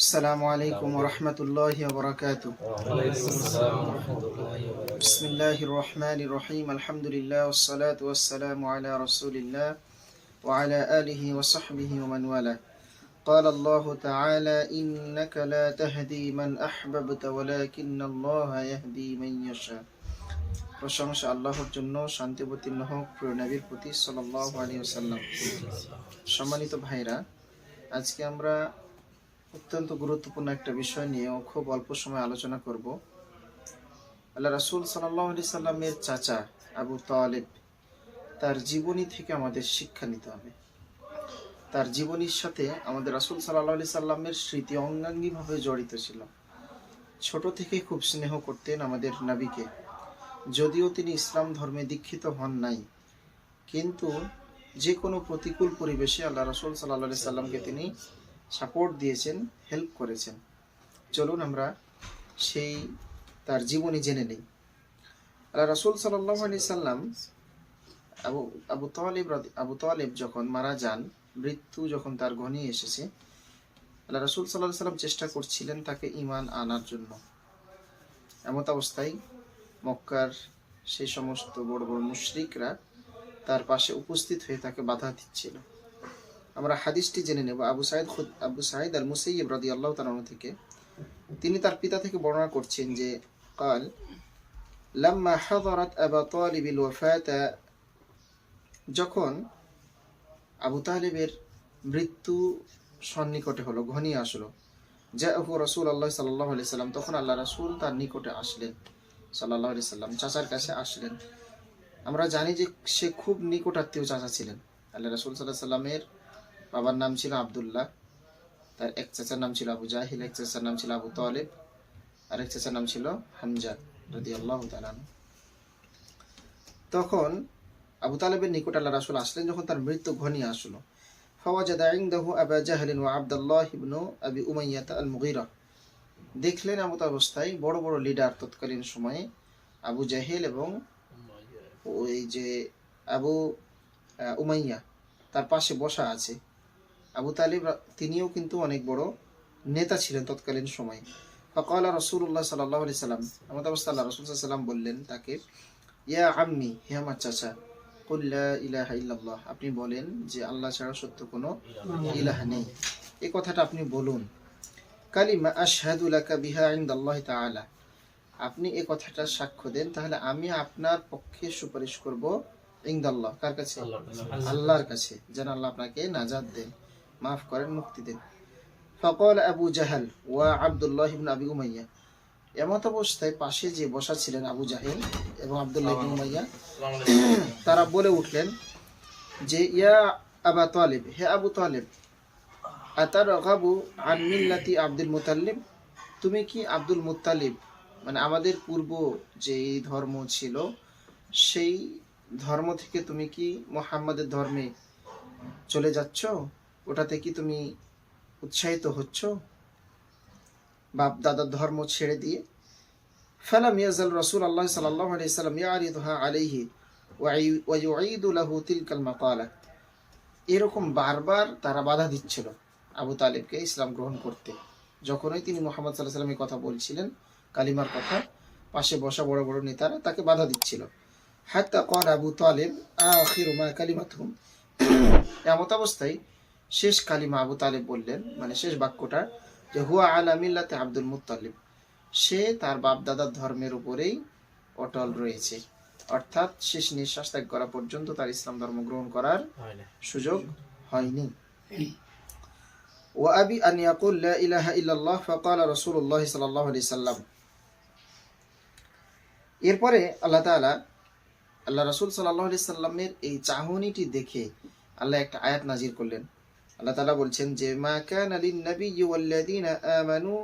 السلام عليكم ورحمة الله وبركاته. بسم الله الرحمن الرحيم. الحمد لله والصلاة والسلام على رسول الله وعلى آله وصحبه ومن والاه. قال الله تعالى إنك لا تهدي من أحببت ولكن الله يهدي من يشاء. প্রশংসা আল্লাহর জন্য, শান্তি বর্তিত হোক প্রিয় নবীর প্রতি সাল্লাল্লাহু আলাইহি ওয়াসাল্লাম। সম্মানিত ভাইরা, আজকে আমরা অত্যন্ত গুরুত্বপূর্ণ একটা বিষয় নিয়ে খুব অল্প সময় আলোচনা করব। আল্লাহ রাসূল সাল্লাল্লাহু আলাইহি সাল্লামের চাচা আবু তালেব, তার জীবনী থেকে আমাদের শিক্ষা নিতে হবে। তার জীবনীর সাথে আমাদের রাসূল সাল্লাল্লাহু আলাইহি সাল্লামের স্মৃতি অঙ্গাঙ্গিভাবে জড়িত ছিল। ছোট থেকে খুব স্নেহ করতেন আমাদের নবীকে। যদিও তিনি ইসলাম ধর্মে দীক্ষিত হন নাই, কিন্তু যে কোনো প্রতিকূল পরিবেশে আল্লাহ রাসূল সাল্লাল্লাহু আলাইহি সাল্লামকে তিনি সাপোর্ট দিয়েছেন, হেল্প করেছেন। চলুন আমরা সেই তার জীবনী জেনে নিই। আল্লাহ রাসূল সাল্লাল্লাহু আলাইহি সাল্লাম আবু তালেব যখন মারা যান, মৃত্যু যখন তার ঘনিয়ে এসেছে, আল্লাহ রাসূল সাল্লাল্লাহু আলাইহি সাল্লাম চেষ্টা করছিলেন তাকে ঈমান আনার জন্য। এমত অবস্থায় মক্কার সেই সমস্ত বড় বড় মুশরিকরা তার পাশে উপস্থিত হয়ে তাকে বাধা দিচ্ছিল। আমরা হাদিসটি জেনে নেব আবু সাঈদ আল মুসাইয়্যিব রাদিয়াল্লাহু তাআলা আনহু থেকে। তিনি তার পিতা থেকে বর্ণনা করছেন যে قال لما حضرت ابا طالب الوفاه، যখন আবু তালেবের মৃত্যু সন্নিকটে হলো, ঘনিয়ে আসলো, জাআহু রাসূলুল্লাহ সাল্লাল্লাহু আলাইহি সাল্লাম, তখন আল্লাহ রাসূল তার নিকটে আসলেন সাল্লাল্লাহু আলাইহি সাল্লাম, চাচার কাছে আসলেন। আমরা জানি যে সে খুব নিকটাত্মীয় চাচা ছিলেন। আল্লাহ রাসূল সাল্লাল্লাহু আলাইহি সাল্লামের বাবার নাম ছিল আব্দুল্লাহ, তার এক চাচার নাম ছিল আবু জাহিল, এক চাচার নাম ছিল আবু তালেব, আর এক চাচার নাম ছিল হামজা রাদিয়াল্লাহু তাআলা। তখন আবু তালেবের নিকট আল্লাহ রাসূল আসলেন যখন তার মৃত্যু ঘনিয়ে আসলো। ফাওয়াজাদা ইনদাহু আবা জাহল ওয়া আব্দুল্লাহ ইবনে আবি উমাইয়া আল মুগীরা। দেখলেন এমত অবস্থায় বড় বড় লিডার তৎকালীন সময়ে আবু জাহেল এবং ওই যে আবু উমাইয়া তার পাশে বসা আছে। আবু তালেব তিনিও কিন্তু অনেক বড় নেতা ছিলেন তৎকালীন সময়ে। ফাকালা রাসূলুল্লাহ সাল্লাল্লাহু আলাইহি সাল্লাম, এমত অবস্থায় আল্লাহ রাসূল সাল্লাল্লাহু আলাইহি সাল্লাম বললেন তাকে, ইয়া আম্মি, হে আমার চাচা, কুল লা ইলাহা ইল্লাল্লাহ, আপনি বলেন যে আল্লাহ ছাড়া সত্য কোনো ইলাহ নেই। এই কথাটা আপনি বলুন। কালিমা আশহাদু লাকা বিহা ইনদাল্লাহি তাআলা, আপনি এই কথাটা সাক্ষ্য দেন, তাহলে আমি আপনার পক্ষে সুপারিশ করব ইনদাল্লাহ, কার কাছে? আল্লাহর কাছে, যেন আল্লাহ আপনাকে নাজাত দেন, মাফ করেন, মুক্তি দেন। ফাকাল আবু জাহল ওয়া আব্দুল্লাহ ইবনে আবি উমাইয়া, এমত অবস্থায় পাশে যে বসা ছিলেন আবু জাহেল এবং আব্দুল্লাহ ইবনে উমাইয়া, তারা বলে উঠলেন যে ইয়া আবা তালেব, হে আবু তালেব, আতারগাবু আন মিল্লাতি আব্দুল মুত্তালিব, তুমি কি আব্দুল মুত্তালিব, মানে আমাদের পূর্ব যে ধর্ম ছিল সেই ধর্ম থেকে তুমি কি মুহাম্মাদের ধর্মে চলে যাচ্ছ? ওটাতে কি তুমি উৎসাহিত হচ্ছ, বাপ দাদার ধর্ম ছেড়ে দিয়ে? ফালাম ইয়াজাল রাসূলুল্লাহ সাল্লাল্লাহু আলাইহি সাল্লাম ইয়ারিদুহা আলাইহি ওয়া ইউঈদু লাহু তিলকাল মাকালা। এরকম বারবার তারা বাধা দিচ্ছিল আবু তালেবকে ইসলাম গ্রহণ করতে। যখনই তিনি মুহাম্মদ সাল্লাল্লাহু আলাইহি সাল্লামের কথা বলছিলেন, কালিমার কথা, পাশে বসা বড় বড় নেতারা তাকে বাধা দিচ্ছিল। হাত্তা ক্বাল আবু তালেব আখিরু মা কালিমাতুহুম, এমত অবস্থায় শেষ কালিমা আবু তালেব বললেন, মানে শেষ বাক্যটা, যে হুয়া আলা মিল্লাতি আব্দুল মুত্তালিব, সে তার বাপ দাদার ধর্মের উপরেই অটল রয়েছে। অর্থাৎ শেষ নিঃশ্বাস ত্যাগ করা পর্যন্ত তার ইসলাম ধর্ম গ্রহণ করার সুযোগ হয়নি। ওয়া আবি আন ইয়াকুল লা ইলাহা ইল্লাল্লাহ ফাকালা রাসূলুল্লাহ সাল্লাল্লাহু আলাইহি সাল্লাম। এরপরে আল্লাহ রাসূল সাল্লাল্লাহু আলাইহি সাল্লামের এই চাহনিটি দেখে আল্লাহ একটা আয়াত নাজিল করলেন। আল্লাহ তাআলা বলছেন যে মা কানা লিন নাবিয়্যি ওয়াল্লাযীনা আমানু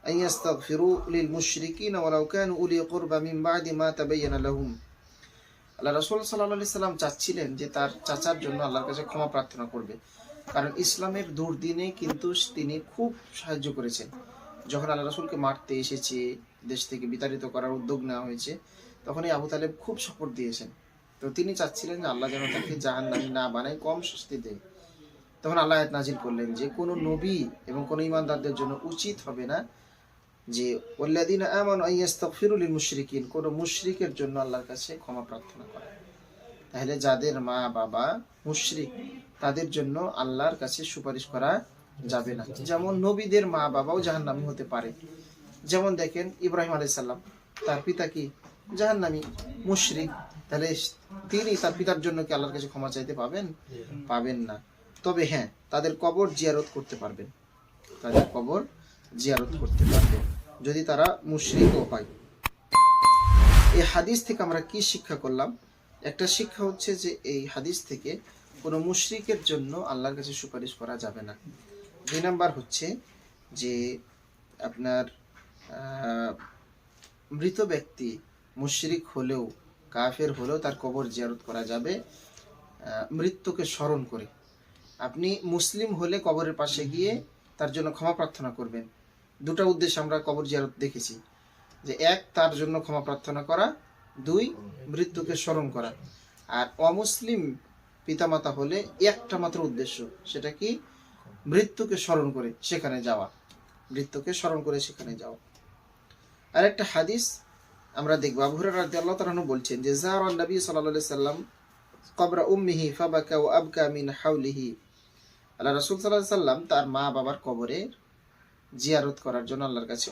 আন ইস্তাগফিরু লিল মুশরিকিনা ওয়ালাউ কানু উলি কুরবা মিন বা'দি মা তাবায়্যানা লাহুম। আল্লাহ রাসূল সাল্লাল্লাহু আলাইহি সাল্লাম চাচ্ছিলেন যে তার চাচার জন্য আল্লাহর কাছে ক্ষমা প্রার্থনা করবে, কারণ ইসলামের দুর্দিনে কিন্তু তিনি খুব সাহায্য করেছেন। যখন আল্লাহ রাসূলকে মারতে এসেছে, দেশ থেকে বিতাড়িত করার উদ্যোগ নেওয়া হয়েছে, তখন এই আবু তালেব খুব সাপোর্ট দিয়েছেন। তো তিনি চাচ্ছিলেন যে আল্লাহ যেন তাকে জাহান্নামী না বানায়, কম শাস্তি দেয়। তখন আল্লাহ আয়াত নাজিল করলেন যে কোনো নবী এবং কোনো ইমানদারদের জন্য উচিত হবে না যে ওয়াল্লাযীনা আমানু আইয়াস্তাগফিরু লিল মুশরিকিন, কোনো মুশরিকের জন্য আল্লাহর কাছে ক্ষমা প্রার্থনা করা। তাহলে যাদের মা বাবা মুশরিক তাদের জন্য আল্লাহর কাছে সুপারিশ করা যাবে না। যেমন নবীদের মা বাবাও জাহান্নামী হতে পারে। যেমন দেখেন ইব্রাহিম আলাইহিস সালাম, তার পিতা কি জাহান্নামী, মুশরিক। তাহলে তিনি তার পিতার জন্য কি আল্লাহর কাছে ক্ষমা চাইতে পাবেন? পাবেন না। তবে হ্যাঁ, তাদের কবর জিয়ারত করতে পারবেন, তাদের কবর জিয়ারত করতে পারবেন যদি তারা মুশরিকও হয়। এই হাদিস থেকে আমরা কি শিক্ষা করলাম? একটা শিক্ষা হচ্ছে যে এই হাদিস থেকে কোনো মুশরিকের জন্য আল্লাহর কাছে সুপারিশ করা যাবে না। 2 নাম্বার হচ্ছে যে আপনার মৃত ব্যক্তি মুশরিক হলেও কাফের হলেও তার কবর জিয়ারত করা যাবে মৃত্যুকে স্মরণ করে। আপনি মুসলিম হলে কবরের পাশে গিয়ে তার জন্য ক্ষমা প্রার্থনা করবেন। দুটো উদ্দেশ্য আমরা কবর জিয়ারত দেখেছি, যে 1 তার জন্য ক্ষমা প্রার্থনা করা, 2 মৃত্যুকে স্মরণ করা। আর অমুসলিম পিতামাতা হলে একটা মাত্র উদ্দেশ্য, সেটা কি মৃত্যুকে স্মরণ করে সেখানে যাওয়া, মৃত্যুকে স্মরণ করে সেখানে যাওয়া। আর একটা হাদিস আমরা দেখব, আবু হুরায়রা রাদিয়াল্লাহু তাআলা আনহু বলছেন যে যারা নবী সাল্লাল্লাহু আলাইহি সাল্লাম কবর উম্মিহি ফাবাকা ওয়া আবকা মিন হাওলিহি, আল্লাহ রাসূল সাল্লাল্লাহু আলাইহি সাল্লাম তার মা বাবার কবরে জিয়ারত করার জন্য আল্লাহর কাছে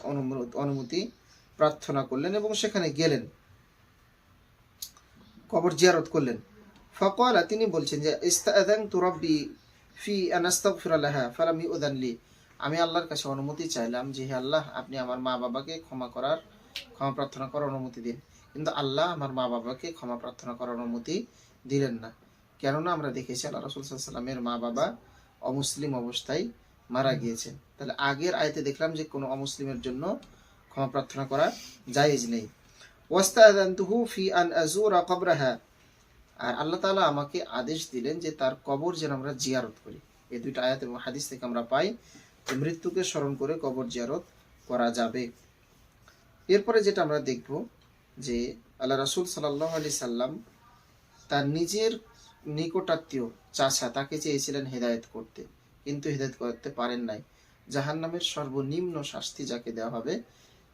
অনুমতি প্রার্থনা করলেন এবং সেখানে গেলেন, কবর জিয়ারত করলেন। ফাকালা, তিনি বলছেন যে ইস্তাআযানতু রাব্বি ফি আন আস্তাগফিরা লাহা ফালাম ইউযান লি, আমি আল্লাহর কাছে অনুমতি চাইলাম যে হে আল্লাহ, আপনি আমার মা বাবাকে ক্ষমা প্রার্থনা করার অনুমতি দিন, কিন্তু আল্লাহ আমার মা বাবাকে ক্ষমা প্রার্থনা করার অনুমতি দিলেন না। কেননা আমরা দেখেছি আল্লাহ রাসূল সাল্লাল্লাহু আলাইহি সাল্লামের মা বাবা অমুসলিম অবস্থায় মারা গিয়েছেন। তাহলে আগের আয়াতে দেখলাম যে কোনো অমুসলিমের জন্য ক্ষমা প্রার্থনা করা জায়েজ নেই। ওয়াস্তাযানতুহু ফি আন আযুরা কবরাহা, আর আল্লাহ তাআলা আমাকে আদেশ দিলেন যে তার কবর যেন আমরা জিয়ারত করি। এই দুইটা আয়াত এবং হাদিস থেকে আমরা পাই যে মৃত্যুকে স্মরণ করে কবর জিয়ারত করা যাবে। এরপরে যেটা আমরা দেখব যে আল্লাহ রাসূল সাল্লাল্লাহু আলাইহি সাল্লাম তার নিজের নিকটাত্মীয় চাচা তাকে চেয়েছিলেন হেদায়েত করতে, কিন্তু হেদায়েত করতে পারেন নাই। জাহান্নামের সর্বনিম্ন শাস্তি যাকে দেওয়া হবে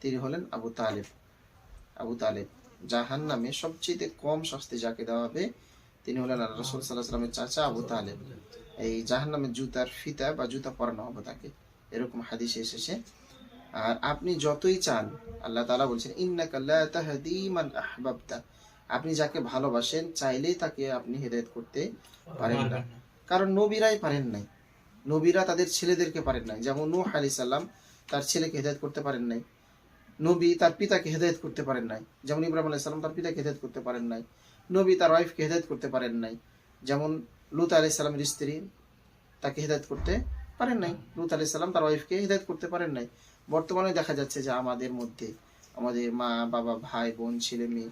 তিনি হলেন আবু তালেব। আবু তালেব জাহান্নামে সবচেয়ে কম শাস্তি যাকে দেওয়া হবে তিনি হলেন আল্লাহ রাসূল সাল্লাল্লাহু আলাইহি সাল্লামের চাচা আবু তালেব। এই জাহান্নামের জুতার ফিতা বা জুতা পরানো হবে তাকে, এরকম হাদিসে এসেছে। আর আপনি যতই চান, আল্লাহ তাআলা বলছেন ইন্নাকা লা তাহদি মান আহবাবতা, আপনি যাকে ভালোবাসেন চাইলেই তাকে আপনি হেদায়েত করতে পারেন না, কারণ নবীরাই পারেন নাই, নবীরা তাদের ছেলেদেরকে পারেন নাই। যেমন নূহ আলাইহিস সালাম তার ছেলেকে হেদায়েত করতে পারেন নাই, নবী তার পিতাকে হেদায়েত করতে পারেন নাই। যেমন ইব্রাহিম আলাইহিস সালাম তার পিতাকে হেদায়েত করতে পারেন নাই, নবী তার ওয়াইফকে হেদায়েত করতে পারেন নাই। যেমন লূত আলাইহিস সালামের স্ত্রী তাকে হেদায়েত করতে পারেন নাই, লূত আলাইহিস সালাম তার ওয়াইফকে হেদায়েত করতে পারেন নাই। বর্তমানে দেখা যাচ্ছে যে আমাদের মধ্যে আমাদের মা বাবা ভাই বোন ছেলে মেয়ে